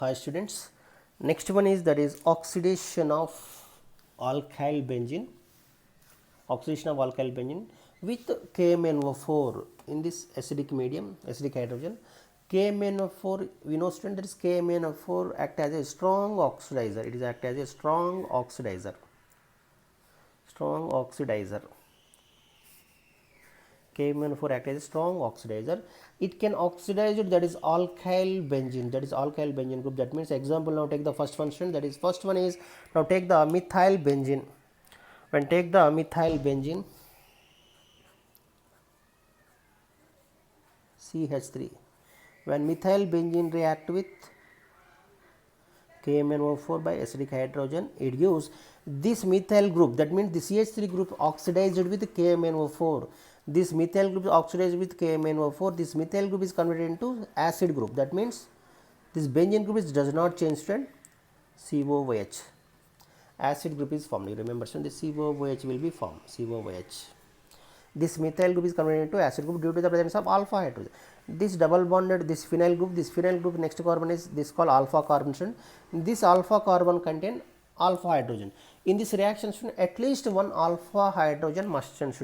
Hi students, next one is that is oxidation of alkyl benzene, oxidation of alkyl benzene with KMnO4 in this acidic medium, acidic hydrogen. KMnO4, we know student that is KMnO4 act as a strong oxidizer, it is act as a strong oxidizer. KMnO4 act as a strong oxidizer. It can oxidize it, that is alkyl benzene group. That means example, now take the first one student, that is first one is, now take the methyl benzene. When take the methyl benzene CH3, when methyl benzene react with KMnO4 by acidic hydrogen, it gives this methyl group, that means the CH3 group oxidized with KMnO4. This methyl group oxidized with KMnO4, this methyl group is converted into acid group. That means this benzene group does not change to COOH. Acid group is formed. You remember, so the COOH will be formed. COOH. This methyl group is converted into acid group due to the presence of alpha hydrogen. This double bonded, this phenyl group, next carbon is this called alpha carbon. This alpha carbon contain alpha hydrogen. In this reaction, at least one alpha hydrogen must change.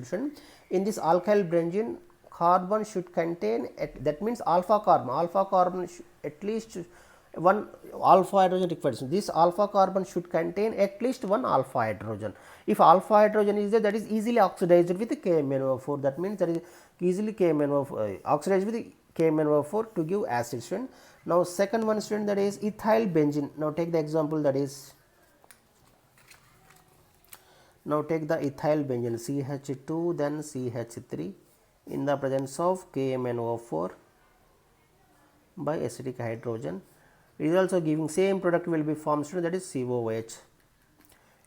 In this alkyl benzene, carbon should contain, that means alpha carbon at least one alpha hydrogen required. So this alpha carbon should contain at least one alpha hydrogen. If alpha hydrogen is there, that is easily oxidized with KMnO4. That means that is easily KMnO4 oxidized with KMnO4 to give acid student. Now second one student, that is ethyl benzene. Now take the example, that is, now take the ethyl benzene CH2 then CH3 in the presence of KMnO4 by acidic hydrogen. It is also giving same product will be formed, that is COOH.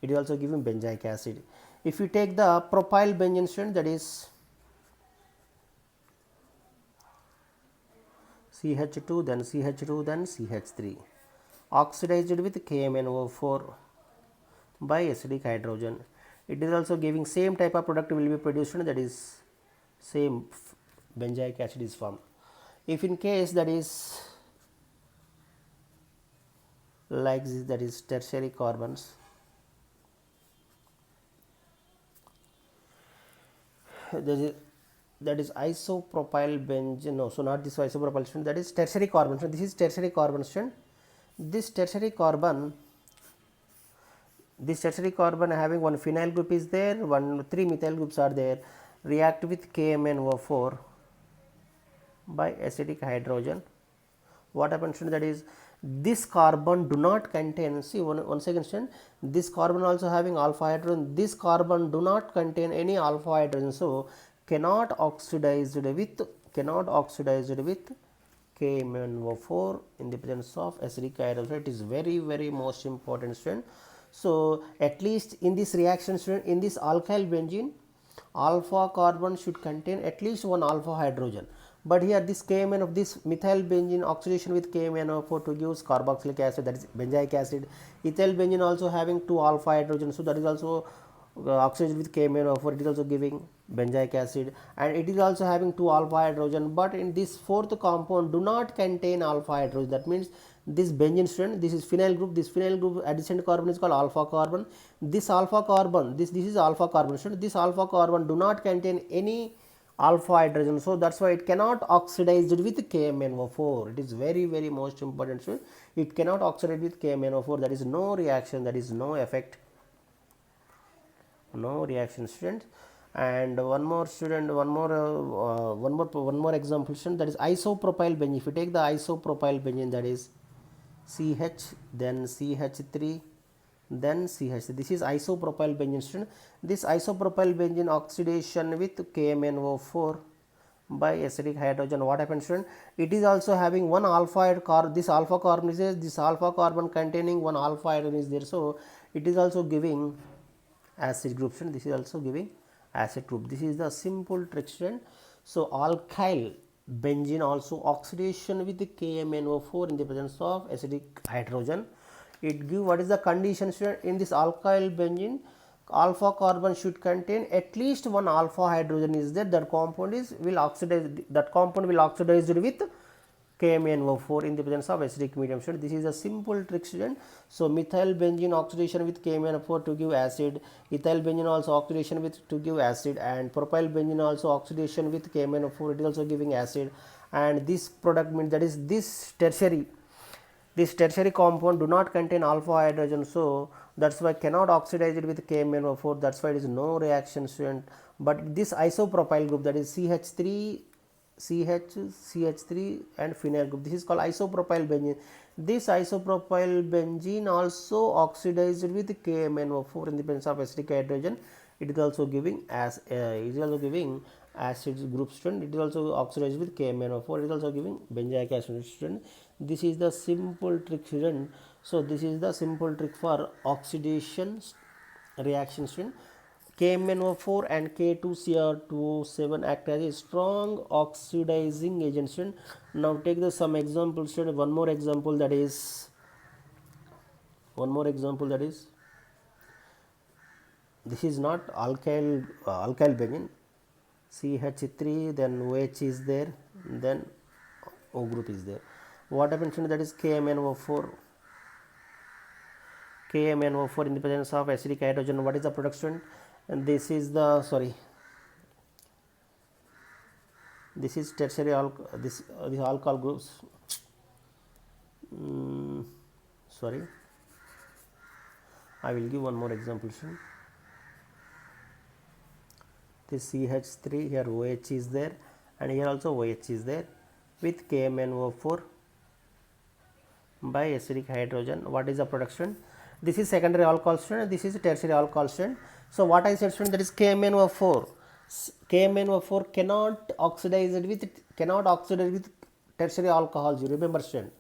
It is also giving benzoic acid. If you take the propyl benzene student, that is CH2 then CH3 oxidized with KMnO4 by acidic hydrogen. It is also giving same type of product will be produced, that is same benzoic acid is formed. If in case that is like this, that is tertiary carbons, that is isopropyl benzene. No, so not this isopropyl student, that is tertiary carbon. So this is tertiary carbon student. This tertiary carbon having one phenyl group is there, three methyl groups are there, react with KMnO4 by acidic hydrogen. What happens to that is this carbon do not contain, see once again student, this carbon also having alpha hydrogen, this carbon do not contain any alpha hydrogen, so cannot oxidized with KMnO4 in the presence of acidic hydrogen. It is very most important student. So at least in this reaction student, in this alkyl benzene, alpha carbon should contain at least one alpha hydrogen. But here this KMn of this methyl benzene oxidation with KMnO4 to gives carboxylic acid, that is benzoic acid. Ethyl benzene also having two alpha hydrogen, so that is also oxidation with KMnO4, it is also giving benzoic acid, and it is also having two alpha hydrogen. But in this fourth compound do not contain alpha hydrogen. That means this benzene student, this is phenyl group, this phenyl group adjacent carbon is called alpha carbon. This alpha carbon, this is alpha carbon student, this alpha carbon do not contain any alpha hydrogen, so that's why it cannot oxidize with KMnO4. It is very most important student. It cannot oxidize with KMnO4. There is no reaction, there is no effect, no reaction student. And one more student, one more example student, that is isopropyl benzene. If you take the isopropyl benzene, that is CH then CH3 then CH. This is isopropyl benzene student. This isopropyl benzene oxidation with KMnO4 by acidic hydrogen. What happens student? It is also having one alpha carbon. This alpha carbon is there. This alpha carbon containing one alpha hydrogen is there. So it is also giving acid group student. This is also giving acid group. This is the simple trick student. So alkyl benzene also oxidation with the KMnO4 in the presence of acidic hydrogen. It give what is the condition student? In this alkyl benzene, alpha carbon should contain at least one alpha hydrogen is there. That compound will oxidize with KMnO4 in the presence of acidic medium. Student, this is a simple trick, student. So methyl benzene oxidation with KMnO4 to give acid, ethyl benzene also oxidation with to give acid, and propyl benzene also oxidation with KMnO4, it is also giving acid. And this product means, that is this tertiary compound do not contain alpha hydrogen, so that's why cannot oxidize it with KMnO4, that's why it is no reaction, student. But this isopropyl group, that is CH3 CH3 and phenyl group, this is called isopropyl benzene. This isopropyl benzene also oxidized with KMnO4 in the presence of acidic hydrogen, it is also giving acid group, student. It is also oxidized with KMnO4, it is also giving benzoic acid, student. This is the simple trick, student. So this is the simple trick for oxidation reaction, student. KMnO4 and K2Cr2O7 act as a strong oxidizing agent, student. Now take some examples, student. One more example, that is this is not alkyl benzene, CH3, then OH is there, then O group is there. What happens, that is KMnO4 in the presence of acidic hydrogen. What is the production? And this is the this is tertiary this alcohol groups. Sorry, I will give one more example. This CH3, here OH is there, and here also OH is there with KMnO4 by acidic hydrogen. What is the production? This is secondary alcohol, student, this is tertiary alcohol, student. So what I said, student, that is KMnO4 cannot oxidize with tertiary alcohols. You remember, student,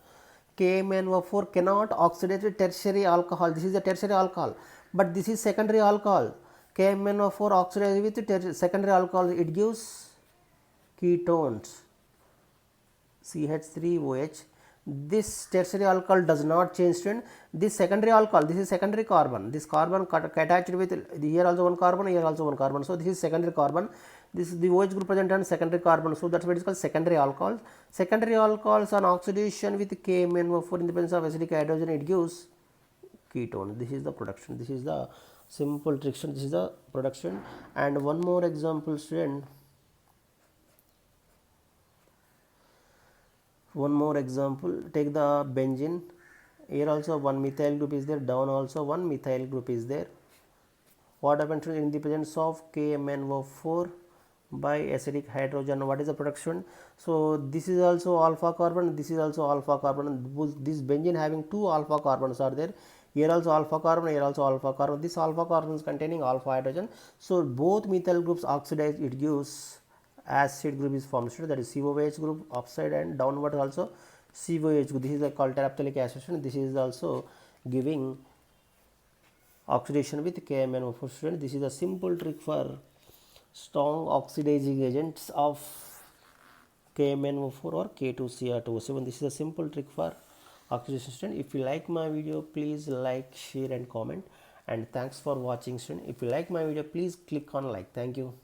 KMnO4 cannot oxidize with tertiary alcohol. This is the tertiary alcohol, but this is secondary alcohol. KMnO4 oxidizes with secondary alcohol, it gives ketones, CH3OH. This tertiary alcohol does not change, student. This secondary alcohol, this is secondary carbon, this carbon attached with here also one carbon, here also one carbon, so this is secondary carbon, this is the OH group present on secondary carbon, so that's why it is called secondary alcohol. Secondary alcohols on oxidation with KMnO4 in the presence of acidic hydrogen, it gives ketone. This is the production, this is the simple trick, this is the production. And one more example, student, take the benzene. Here also one methyl group is there, down also one methyl group is there. What happens in the presence of KMnO4 by acidic hydrogen? What is the production? So this is also alpha carbon, this is also alpha carbon. This benzene having two alpha carbons are there. Here also alpha carbon, here also alpha carbon. This alpha carbon is containing alpha hydrogen. So both methyl groups oxidize, it gives acid group is formed, that is COOH group upside and downward also COOH group. This is called terephthalic acid. This is also giving oxidation with KMnO4, student. This is a simple trick for strong oxidizing agents of KMnO4 or K2Cr2O7. This is a simple trick for oxidation, student. If you like my video, please like, share and comment, and thanks for watching, student. If you like my video, please click on like. Thank you.